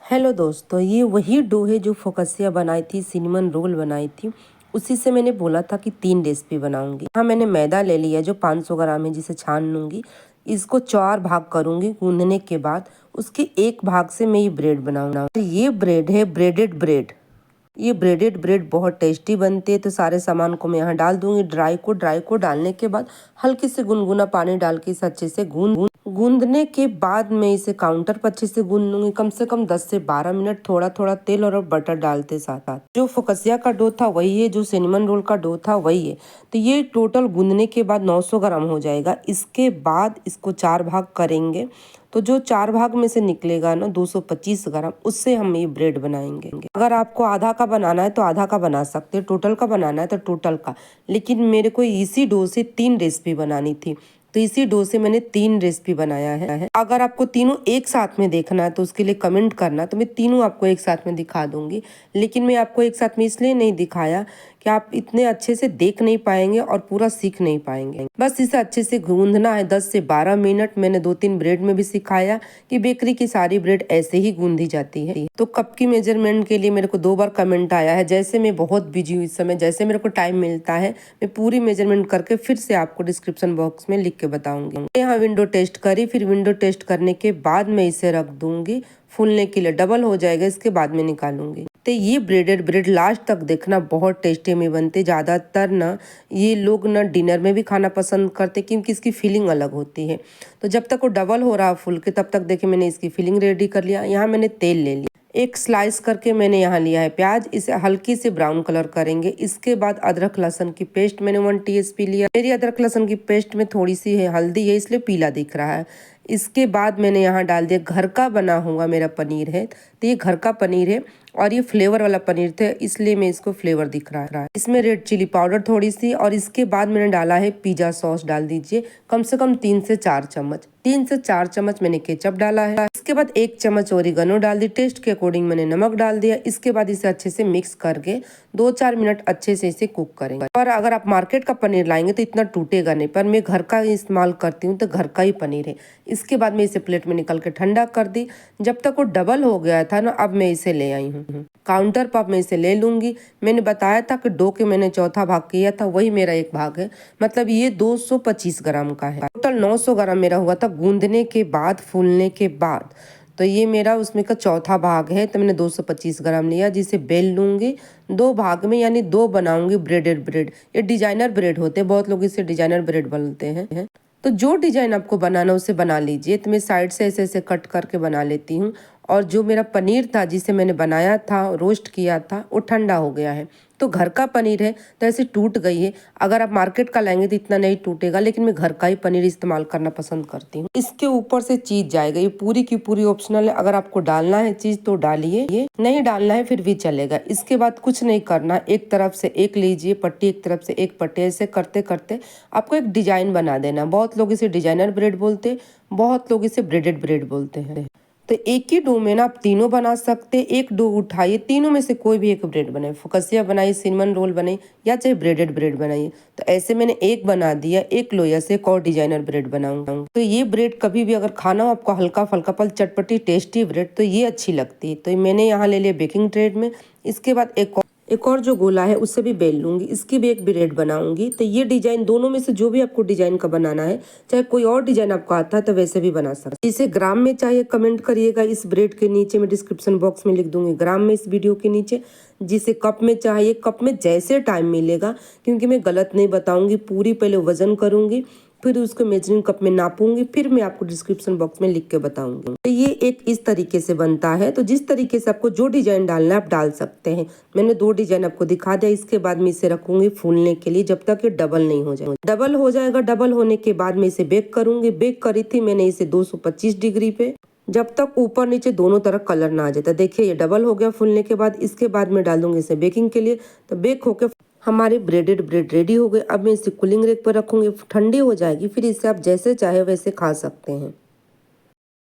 Hello दोस्तों, ये वही डो है जो फोकसिया बनाई थी, सिनेमन रोल बनाई थी। उसी से मैंने बोला था कि 3 रेसिपी बनाऊंगी। हाँ, मैंने मैदा ले लिया जो 500 ग्राम है, जिसे छान लूंगी। इसको 4 भाग करूंगी गूंदने के बाद। उसके एक भाग से मैं ये ब्रेड बनाऊंगा। ये ब्रेड है ब्रेडेड ब्रेड। ये ब्रेडेड ब्रेड बहुत टेस्टी बनती है। तो सारे सामान को मैं यहाँ डाल दूंगी। ड्राई को डालने के बाद हल्की से गुनगुना पानी डाल के इसे अच्छे से गूंदने के बाद मैं इसे काउंटर पर अच्छे से गूंद लूंगी। कम से कम 10 से 12 मिनट थोड़ा थोड़ा तेल और बटर डालते साथ साथ। जो फोकसिया का डो था वही है, जो सिनेमन रोल का डो था वही है। तो ये टोटल गूंदने के बाद 900 ग्राम हो जाएगा। इसके बाद इसको 4 भाग करेंगे। तो जो 4 भाग में से निकलेगा ना 225 ग्राम, उससे हम ये ब्रेड बनाएंगे। अगर आपको आधा का बनाना है तो आधा का बना सकते हैं, टोटल का बनाना है तो टोटल का। लेकिन मेरे को इसी डो से 3 रेसिपी बनानी थी, तो इसी डो से मैंने 3 रेसिपी बनाया है। अगर आपको तीनों एक साथ में देखना है तो उसके लिए कमेंट करना, तो मैं तीनों आपको एक साथ में दिखा दूंगी। लेकिन मैं आपको एक साथ में इसलिए नहीं दिखाया कि आप इतने अच्छे से देख नहीं पाएंगे और पूरा सीख नहीं पाएंगे। बस इसे अच्छे से गूंदना है 10 से 12 मिनट। मैंने 2-3 ब्रेड में भी सिखाया कि बेकरी की सारी ब्रेड ऐसे ही गूंदी जाती है। तो कप की मेजरमेंट के लिए मेरे को 2 बार कमेंट आया है। जैसे मैं बहुत बिजी हूँ इस समय, जैसे मेरे को टाइम मिलता है, मैं पूरी मेजरमेंट करके फिर से आपको डिस्क्रिप्शन बॉक्स में लिख के बताऊंगी। यहाँ विंडो टेस्ट करी, फिर विंडो टेस्ट करने के बाद मैं इसे रख दूंगी फूलने के लिए। डबल हो जाएगा, इसके बाद में निकालूंगी। तो ये ब्रेडेड ब्रेड लास्ट तक देखना, बहुत टेस्टी में बनते। ज़्यादातर ना ये लोग ना डिनर में भी खाना पसंद करते क्योंकि इसकी फीलिंग अलग होती है। तो जब तक वो डबल हो रहा फूल के, तब तक देखिए मैंने इसकी फीलिंग रेडी कर लिया। यहाँ मैंने तेल ले लिया, एक स्लाइस करके मैंने यहाँ लिया है प्याज। इसे हल्की से ब्राउन कलर करेंगे। इसके बाद अदरक लहसुन की पेस्ट मैंने 1 टीस्पून लिया। मेरी अदरक लहसुन की पेस्ट में थोड़ी सी है हल्दी है, इसलिए पीला दिख रहा है। इसके बाद मैंने यहाँ डाल दिया, घर का बना हुआ मेरा पनीर है, तो ये घर का पनीर है और ये फ्लेवर वाला पनीर थे, इसलिए मैं इसको फ्लेवर दिख रहा है। इसमें रेड चिली पाउडर थोड़ी सी, और इसके बाद मैंने डाला है पिज्जा सॉस। डाल दीजिए कम से कम 3 से 4 चम्मच। 3 से 4 चम्मच मैंने केचप डाला है। इसके बाद 1 चम्मच ओरिगेनो डाल दी। टेस्ट के अकॉर्डिंग मैंने नमक डाल दिया। इसके बाद इसे अच्छे से मिक्स करके 2-4 मिनट अच्छे से इसे कुक करेंगे। और अगर आप मार्केट का पनीर लाएंगे तो इतना टूटेगा नहीं, पर मैं घर का इस्तेमाल करती हूँ तो घर का ही पनीर है। इसके बाद मैं इसे प्लेट में निकल के ठंडा कर दी। जब तक वो डबल हो गया था ना, अब मैं इसे ले आई हूँ काउंटर पर। मैं इसे ले लूंगी। मैंने बताया था कि डो के मैंने चौथा भाग किया था, वही मेरा एक भाग है। मतलब ये 225 ग्राम का है। टोटल 900 ग्राम मेरा हुआ था गूंदने के बाद, फूलने के बाद। तो ये मेरा उसमें का चौथा भाग है। तो मैंने 225 ग्राम लिया, जिसे बेल लूंगी 2 भाग में, यानी 2 बनाऊंगी ब्रेडेड ब्रेड। ये डिजाइनर ब्रेड होते हैं, बहुत लोग इसे डिजाइनर ब्रेड बोलते हैं। तो जो डिजाइन आपको बनाना उसे बना लीजिए। तो मैं साइड से ऐसे ऐसे कट करके बना लेती हूँ। और जो मेरा पनीर था जिसे मैंने बनाया था, रोस्ट किया था, वो ठंडा हो गया है। तो घर का पनीर है तो ऐसे टूट गई है। अगर आप मार्केट का लाएंगे तो इतना नहीं टूटेगा, लेकिन मैं घर का ही पनीर इस्तेमाल करना पसंद करती हूँ। इसके ऊपर से चीज जाएगा, ये पूरी की पूरी ऑप्शनल है। अगर आपको डालना है चीज तो डालिए, ये नहीं डालना है फिर भी चलेगा। इसके बाद कुछ नहीं करना, एक तरफ से एक लीजिए पट्टी, एक तरफ से एक पट्टी, ऐसे करते करते आपको एक डिजाइन बना देना। बहुत लोग इसे डिजाइनर ब्रेड बोलते, बहुत लोग इसे ब्रेडेड ब्रेड बोलते हैं। तो एक ही डो में ना आप तीनों बना सकते हैं। एक डो उठाइए, तीनों में से कोई भी एक ब्रेड बनाए, फोकसिया बनाइए, सिनेमन रोल बनाइए, या चाहे ब्रेडेड ब्रेड बनाइए। तो ऐसे मैंने एक बना दिया। एक लोया से एक और डिजाइनर ब्रेड बनाऊंगा। तो ये ब्रेड कभी भी अगर खाना हो आपको हल्का फल्का पल चटपटी टेस्टी ब्रेड, तो ये अच्छी लगती है। तो मैंने यहाँ ले लिया बेकिंग ट्रे में। इसके बाद एक और जो गोला है उससे भी बेल लूंगी, इसकी भी एक ब्रेड बनाऊंगी। तो ये डिजाइन दोनों में से जो भी आपको डिजाइन का बनाना है, चाहे कोई और डिजाइन आपको आता है तो वैसे भी बना सकते। इसे ग्राम में चाहिए कमेंट करिएगा, इस ब्रेड के नीचे मैं डिस्क्रिप्शन बॉक्स में लिख दूंगी ग्राम में इस वीडियो के नीचे। जिसे कप में चाहिए, कप में जैसे टाइम मिलेगा, क्योंकि मैं गलत नहीं बताऊंगी, पूरी पहले वजन करूंगी, फिर उसको मेजरिंग कप में नापूंगी, फिर मैं आपको डिस्क्रिप्शन बॉक्स में लिख के बताऊंगी। तो ये एक इस तरीके से बनता है। तो जिस तरीके से आपको जो डिजाइन डालना है आप डाल सकते हैं। मैंने 2 डिजाइन आपको दिखा दिया। इसके बाद मैं इसे रखूंगी फूलने के लिए, जब तक ये डबल नहीं हो जाए। डबल हो जाएगा, डबल होने के बाद मैं इसे बेक करूंगी। बेक करी थी मैंने इसे 225 डिग्री पे, जब तक ऊपर नीचे दोनों तरफ कलर ना आ जाता। देखिए ये डबल हो गया फूलने के बाद। इसके बाद मैं डाल दूंगी इसे बेकिंग के लिए। तो बेक होके हमारी ब्रेडेड ब्रेड रेडी हो गई। अब मैं इसे कूलिंग रैक पर रखूंगी, ठंडी हो जाएगी, फिर इसे आप जैसे चाहे वैसे खा सकते हैं।